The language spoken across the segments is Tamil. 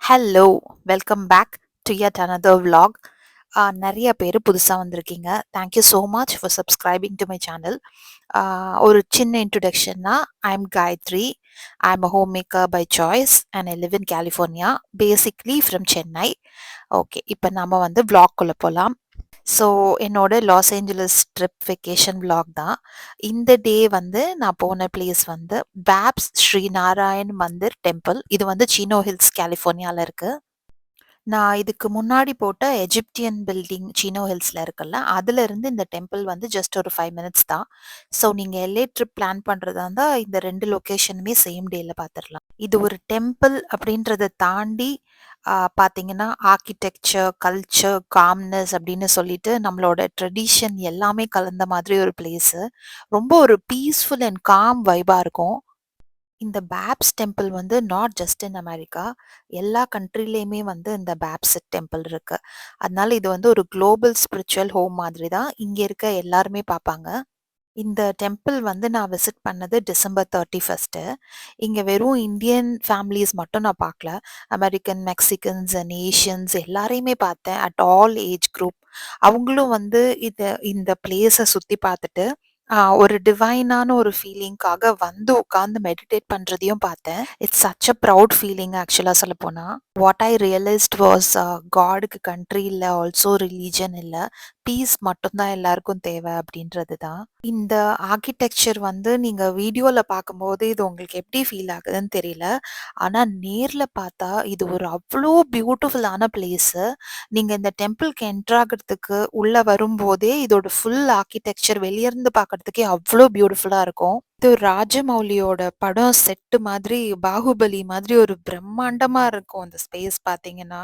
Hello! Welcome back to yet another vlog. நெறைய பேரு புதுசா வந்திருக்கீங்க. Thank you so much for subscribing to my channel. ஒரு சின்ன இன்ட்ரோடக்ஷன்னா, I am Gayathri. I am a homemaker by choice and I live in California, basically from Chennai. Okay, இப்ப நாம வந்து vlogக்குள்ள போலாம். ஸோ என்னோட Los Angeles trip vacation vlog தான். இந்த டே வந்து நான் போன பிளேஸ் வந்து பேப்ஸ் ஸ்ரீ நாராயண் மந்திர் டெம்பிள். இது வந்து சீனோ ஹில்ஸ், கலிஃபோர்னியால இருக்கு. நான் இதுக்கு முன்னாடி போட்ட எஜிப்தியன் பில்டிங் சீனோ ஹில்ஸ்ல இருக்குல்ல, அதுல இருந்து இந்த டெம்பிள் வந்து ஜஸ்ட் ஒரு 5 மினிட்ஸ் தான். ஸோ நீங்க எல்ஏ ட்ரிப் பிளான் பண்றதா இருந்தா இந்த 2 லொகேஷனுமே சேம் டேல பார்த்துரலாம். இது ஒரு டெம்பிள் அப்படின்றத தாண்டி பார்த்தீங்கன்னா, ஆர்க்கிடெக்சர், கல்ச்சர், காம்னஸ் அப்படின்னு சொல்லிட்டு நம்மளோட ட்ரெடிஷன் எல்லாமே கலந்த மாதிரி ஒரு பிளேஸு. ரொம்ப ஒரு பீஸ்ஃபுல் அண்ட் காம் வைபா இருக்கும். இந்த பேப்ஸ் டெம்பிள் வந்து நாட் ஜஸ்ட் இன் அமெரிக்கா, எல்லா கண்ட்ரிலயுமே வந்து இந்த பேப்ஸ் டெம்பிள் இருக்கு. அதனால இது வந்து ஒரு குளோபல் ஸ்பிரிச்சுவல் ஹோம் மாதிரி தான் இங்க இருக்க எல்லாருமே பார்ப்பாங்க. இந்த டெம்பிள் வந்து நான் விசிட் பண்ணது டிசம்பர் 31. இங்க வெறும் இந்தியன் ஃபேமிலிஸ் மட்டும் நான் பார்க்கல. அமெரிக்கன், மெக்சிகன்ஸ் அண்ட் ஏஷியன்ஸ் எல்லாரையுமே பார்த்தேன். At all age group. அவங்களும் வந்து இந்த பிளேஸ சுத்தி பார்த்துட்டு, ஒரு டிவைனான ஒரு ஃபீலிங்க்காக வந்து உட்கார்ந்து மெடிடேட் பண்றதையும் பார்த்தேன். It's such a proud feeling actually சொல்லப்போனா. வாட் ஐ ரியலைஸ்ட் வாஸ் காடுக்கு கண்ட்ரி இல்ல, ஆல்சோ ரிலீஜன் இல்ல. பீஸ் மட்டும் தான் எல்லாருக்கும் தேவை அப்படின்றது தான். இந்த ஆர்க்கிடெக்சர் வந்து நீங்க வீடியோல பார்க்கும்போது இது உங்களுக்கு எப்படி ஃபீல் ஆகுதுன்னு தெரியல. ஆனா நேர்ல பார்த்தா இது ஒரு அவ்ளோ பியூட்டிஃபுல்லான பிளேஸு. நீங்க இந்த டெம்பிள்க்கு என்டர் ஆகுறதுக்கு உள்ள வரும்போதே இதோட ஃபுல் ஆர்க்கிடெக்சர் வெளிய இருந்து பார்க்கறதுக்கே அவ்ளோ பியூட்டிஃபுல்லா இருக்கும். இது ராஜமௌலியோட படம் செட்டு மாதிரி, பாகுபலி மாதிரி ஒரு பிரம்மாண்டமா இருக்கும் அந்த ஸ்பேஸ் பார்த்தீங்கன்னா.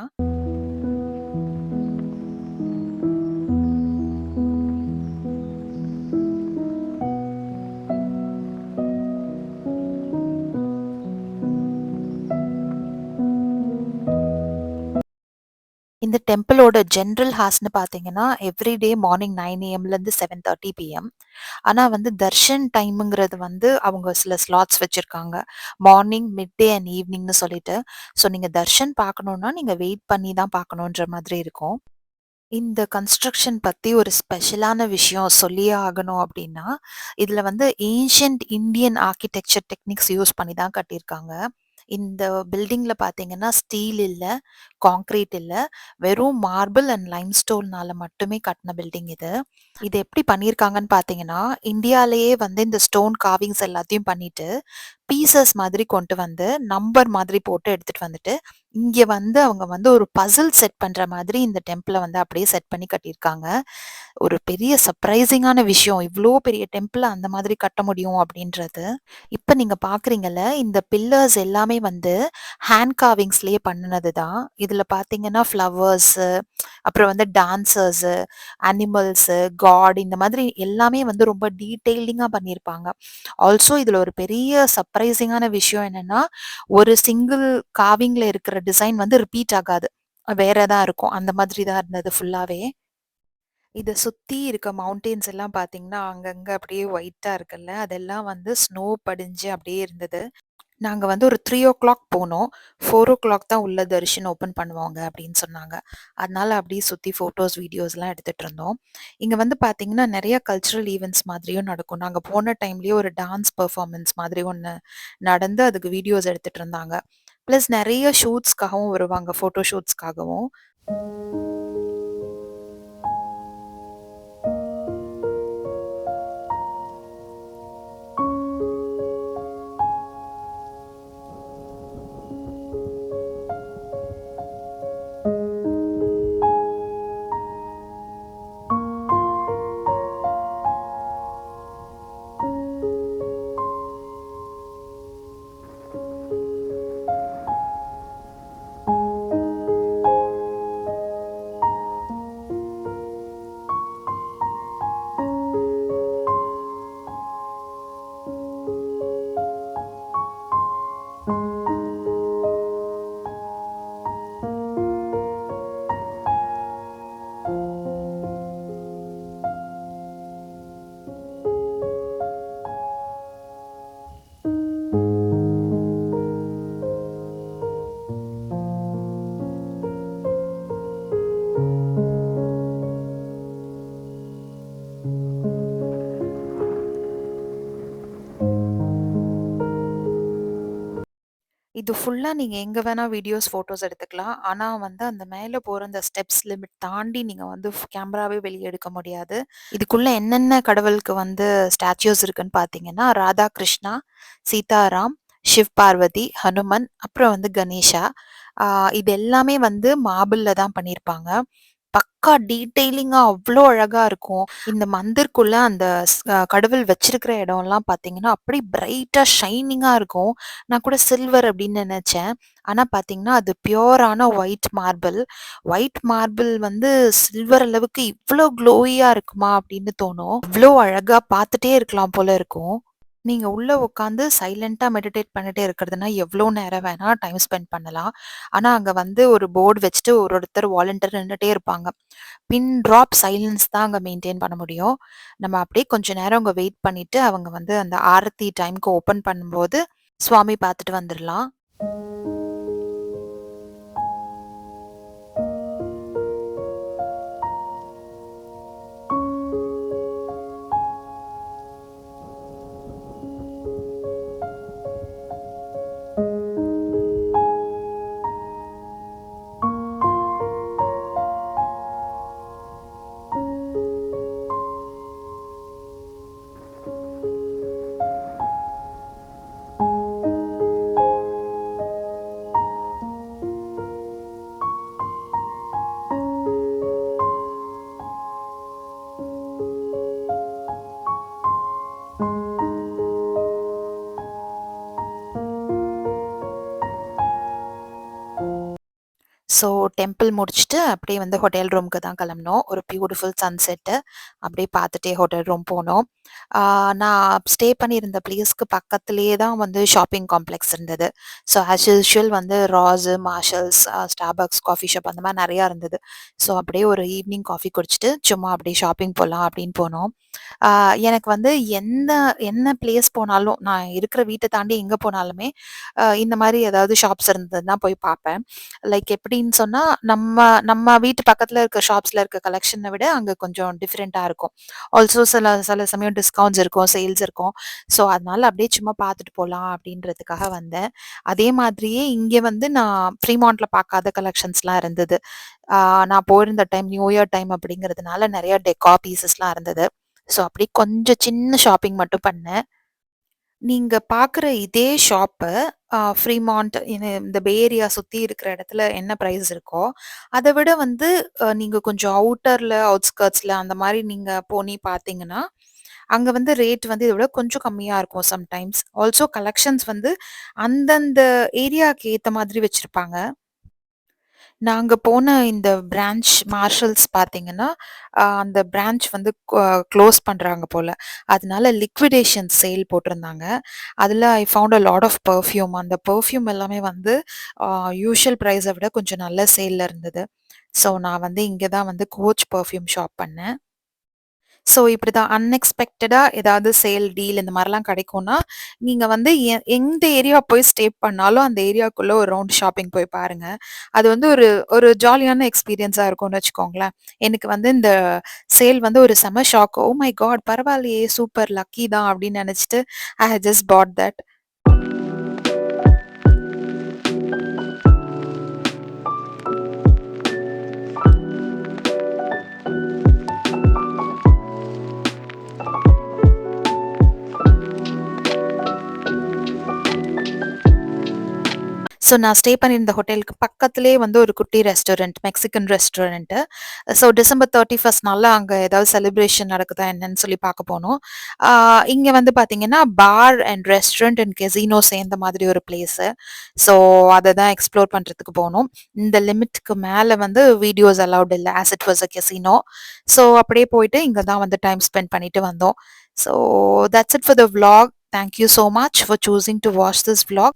இந்த டெம்பிளோட ஜென்ரல் ஹார்ஸ்ன்னு பார்த்தீங்கன்னா, எவ்ரி டே மார்னிங் 9 ஏஎம்லேருந்து 7:30 பிஎம். ஆனா வந்து தர்ஷன் டைம்ங்கிறது வந்து அவங்க சில ஸ்லாட்ஸ் வச்சிருக்காங்க. மார்னிங், மிட் டே அண்ட் ஈவ்னிங்ன்னு சொல்லிட்டு. ஸோ நீங்க தர்ஷன் பார்க்கணும்னா, நீங்க வெயிட் பண்ணி தான் பார்க்கணுன்ற மாதிரி இருக்கும். இந்த கன்ஸ்ட்ரக்ஷன் பத்தி ஒரு ஸ்பெஷலான விஷயம் சொல்லியே ஆகணும் அப்படின்னா, இதுல வந்து ancient Indian architecture techniques use பண்ணி தான் கட்டியிருக்காங்க. இந்த பில்டிங்ல பார்த்தீங்கன்னா, ஸ்டீல் இல்ல, கான்கிரீட் இல்ல, வெறும் மார்பிள் அண்ட் லைம்ஸ்டோன்னால மட்டுமே கட்டின பில்டிங் இது. இது எப்படி பண்ணியிருக்காங்கன்னு பார்த்தீங்கன்னா, இந்தியாலயே வந்து இந்த ஸ்டோன் கார்விங்ஸ் எல்லாத்தையும் பண்ணிட்டு, பீசஸ் மாதிரி கொண்டு வந்து, நம்பர் மாதிரி போட்டு எடுத்துட்டு வந்துட்டு, இங்க வந்து அவங்க வந்து ஒரு பசில் செட் பண்ற மாதிரி இந்த டெம்பிள வந்து அப்படியே செட் பண்ணி கட்டியிருக்காங்க. ஒரு பெரிய சர்ப்ரைசிங்கான விஷயம். இவ்ளோ பெரிய டெம்பிள அந்த மாதிரி கட்ட முடியும் அப்படின்றது. இப்ப நீங்க பார்க்குறீங்கல்ல, இந்த பில்லர்ஸ் எல்லாமே வந்து ஹேண்ட் கார்விங்ஸ்லயே பண்ணுனது தான். இதுல பார்த்தீங்கன்னா ஃப்ளவர்ஸு, அப்புறம் வந்து டான்சர்ஸு, அனிமல்ஸு, காட் இந்த மாதிரி எல்லாமே வந்து ரொம்ப டீட்டெயிலிங்கா பண்ணியிருப்பாங்க. ஆல்சோ இதுல ஒரு பெரிய சர்ப்ரைசிங்கான விஷயம் என்னன்னா, ஒரு சிங்கிள் கார்விங்ல இருக்கிற டிசைன் வந்து ரிப்பீட் ஆகாது. வேற தான் இருக்கும். அந்த மாதிரி தான் இருந்தது ஃபுல்லாவே. இத சுத்தி இருக்க மவுண்டெயின்ஸ் எல்லாம் பார்த்தீங்கன்னா, அங்கங்க அப்படியே ஒயிட்டா இருக்குல்ல, அதெல்லாம் வந்து ஸ்னோ படிஞ்சு அப்படியே இருந்தது. நாங்க வந்து ஒரு 3:00 போனோம். 4:00 தான் உள்ள தரிஷன் ஓப்பன் பண்ணுவாங்க அப்படின்னு சொன்னாங்க. அதனால அப்படியே சுத்தி ஃபோட்டோஸ், வீடியோஸ்லாம் எடுத்துட்டு இருந்தோம். இங்க வந்து பார்த்தீங்கன்னா, நெறைய கல்ச்சுரல் ஈவென்ட்ஸ் மாதிரியும் நடக்கும். நாங்க போன டைம்லயே ஒரு டான்ஸ் பெர்ஃபார்மன்ஸ் மாதிரி ஒண்ணு நடந்து, அதுக்கு வீடியோஸ் எடுத்துட்டு இருந்தாங்க. பிளஸ் நெறைய ஷூட்ஸ்க்காகவும் வருவாங்க, ஃபோட்டோ ஷூட்ஸ்க்காகவும். இது ஃபுல்லா நீங்க எங்க வேணா வீடியோஸ், ஃபோட்டோஸ் எடுத்துக்கலாம். ஆனா வந்து அந்த மேல போற அந்த ஸ்டெப்ஸ் லிமிட் தாண்டி நீங்க வந்து கேமராவே வெளிய எடுக்க முடியாது. இதுக்குள்ள என்னென்ன கடவுளுக்கு வந்து ஸ்டாச்சூஸ் இருக்குன்னு பார்த்தீங்கன்னா, ராதா கிருஷ்ணா, சீதாராம், சிவ் பார்வதி, ஹனுமன், அப்புறம் வந்து கணேஷா. ஆ இது எல்லாமே வந்து மார்பிள்ல தான் பண்ணியிருப்பாங்க. பக்கா டீட்டெயிலிங்கா அவ்ளோ அழகா இருக்கும். இந்த மந்திர்க்குள்ள அந்த கடவுள் வச்சிருக்கிற இடம்லாம் பார்த்தீங்கன்னா, அப்படியே பிரைட்டா ஷைனிங்கா இருக்கும். நான் கூட சில்வர் அப்படின்னு நெனச்சேன். ஆனா பார்த்தீங்கன்னா, அது பியூரான ஒயிட் மார்பிள். ஒயிட் மார்பிள் வந்து சில்வர் அளவுக்கு இவ்ளோ க்ளோயியா இருக்குமா அப்படின்னு தோணும். இவ்ளோ அழகா பார்த்துட்டே இருக்கலாம் போல இருக்கும். நீங்க உள்ள உட்காந்து சைலன்ட்டா மெடிடேட் பண்ணிட்டே இருக்கிறதுனா, எவ்ளோ நேரம் வேணா டைம் ஸ்பெண்ட் பண்ணலாம். ஆனா, அங்க வந்து ஒரு போர்ட் வச்சுட்டு ஒருத்தர் வாலண்டியர் நின்னுட்டே இருப்பாங்க. பின் ட்ராப் சைலன்ஸ் தான் அங்க மெயின்டெயின் பண்ண முடியும். நம்ம அப்படியே கொஞ்ச நேரம் அங்க வெயிட் பண்ணிட்டு, அவங்க வந்து அந்த ஆரத்தி டைம்க்கு ஓப்பன் பண்ணும்போது, சுவாமி பார்த்துட்டு வந்துரலாம். ஸோ டெம்பிள் முடிச்சுட்டு அப்படியே வந்து ஹோட்டல் ரூமுக்கு தான் கிளம்புனோம். ஒரு பியூட்டிஃபுல் சன்செட்டு. அப்படியே பார்த்துட்டே ஹோட்டல் ரூம் போனோம். நான் ஸ்டே பண்ணியிருந்த பிளேஸ்க்கு பக்கத்திலேயே தான் வந்து ஷாப்பிங் காம்ப்ளெக்ஸ் இருந்தது. ஸோ ஆஸ் யூசுவல் வந்து ராஸு, மார்ஷல்ஸ், ஸ்டார்பக்ஸ், காஃபி ஷாப் அந்த மாரி நெறையா இருந்தது. ஸோ அப்படியே ஒரு ஈவினிங் காஃபி குடிச்சிட்டு, சும்மா அப்படியே ஷாப்பிங் போலாம் அப்படின்னு போனோம். ஆ எனக்கு வந்து என்ன பிளேஸ் போனாலும், நான் இருக்கிற வீட்ட தாண்டி எங்க போனாலுமே, இந்த மாரி ஏதாவது ஷாப்ஸ் இருந்ததுன்னா போய் பார்ப்பேன். லைக் எப்படின்னு சொன்னா, நம்ம நம்ம வீட்டு பக்கத்துல இருக்க ஷாப்ஸ்ல இருக்க கலெக்ஷன விட அங்க கொஞ்சம் டிஃபரெண்ட்டா இருக்கும். ஆல்சோ சில சில சமயம் டிஸ்கவுண்ட்ஸ் இருக்கும், சேல்ஸ் இருக்கும். ஸோ, அதனால அப்படியே சும்மா பார்த்துட்டு போலாம் அப்படின்றதுக்காக வந்தேன். அதே மாதிரியே இங்க வந்து நான் ஃப்ரீமான்ட்ல பார்க்காத கலெக்ஷன்ஸ்லாம் இருந்தது. ஆ நான் போயிருந்த டைம் நியூ இயர் டைம் அப்படிங்கிறதுனால நெறைய டெக்கார் பீஸஸ்லாம் இருந்தது. ஸோ, அப்படியே கொஞ்சம் சின்ன ஷாப்பிங் மட்டும் பண்ணேன். நீங்க பார்க்குற இதே ஷாப்பு ஃப்ரீமான்ட் இந்த பே ஏரியா சுத்தி இருக்கிற இடத்துல என்ன பிரைஸ் இருக்கோ, அத விட வந்து நீங்க கொஞ்சம் அவுட்டர்ல, அவுட்ஸ்கர்ட்ஸ்ல அந்த மாரி நீங்க போனி பார்த்தீங்கன்னா, அங்க வந்து ரேட் வந்து இத விட கொஞ்சம் கம்மியா இருக்கும் சம்டைம்ஸ். ஆல்சோ கலெக்ஷன்ஸ் வந்து அந்தந்த ஏரியாக்கு ஏத்த மாதிரி வச்சிருப்பாங்க. நாங்க போன இந்த பிரான்ச் மார்ஷல்ஸ் பார்த்தீங்கன்னா, அந்த பிரான்ச் வந்து க்ளோஸ் பண்றாங்க போல. அதனால லிக்விடேஷன் சேல் போட்டிருந்தாங்க. அதில I found a lot of perfume. அந்த பெர்ஃப்யூம் எல்லாமே வந்து அ யூசுவல் பிரைஸ விட கொஞ்சம் நல்ல சேல்ல இருந்தது. ஸோ நான் வந்து இங்க தான் வந்து கோச் பெர்ஃப்யூம் ஷாப் பண்ணேன். ஸோ இப்படிதான் அன்எக்ஸ்பெக்டடா ஏதாவது சேல், டீல் இந்த மாரிலாம் கிடைக்கும்னா, நீங்க வந்து எந்த ஏரியா போய் ஸ்டே பண்ணாலும், அந்த ஏரியாக்குள்ள ஒரு ரவுண்ட் ஷாப்பிங் போய் பாருங்க. அது வந்து ஒரு ஒரு ஜாலியான எக்ஸ்பீரியன்ஸா இருக்கும்னு வச்சுக்கோங்களேன். எனக்கு வந்து இந்த சேல் வந்து ஒரு செம ஷாக். "Oh my God! பரவாயில்லையே! சூப்பர் லக்கி தான்" அப்படின்னு நெனச்சுட்டு, I had just bought that. So நான் ஸ்டே பண்ணியிருந்த ஹோட்டலுக்கு பக்கத்திலேயே வந்து ஒரு குட்டி restaurant, Mexican restaurant. So December 31 அங்க ஏதாவது செலிப்ரேஷன் நடக்குதா என்னன்னு சொல்லி பார்க்க போனோம். ஆ இங்க வந்து பார்த்தீங்கன்னா, பார் அண்ட் ரெஸ்டாரண்ட் அண்ட் கெசினோ சேர்ந்த மாதிரி ஒரு பிளேஸு. ஸோ அத தான் எக்ஸ்ப்ளோர் பண்றதுக்கு போனோம். இந்த லிமிட்க்கு மேல வந்து வீடியோஸ் அலவுட் இல்ல. As it was a casino. So அப்படியே போயிட்டு இங்க தான் வந்து டைம் ஸ்பெண்ட் பண்ணிட்டு வந்தோம். So that's it for the vlog. Thank you so much for choosing to watch this vlog.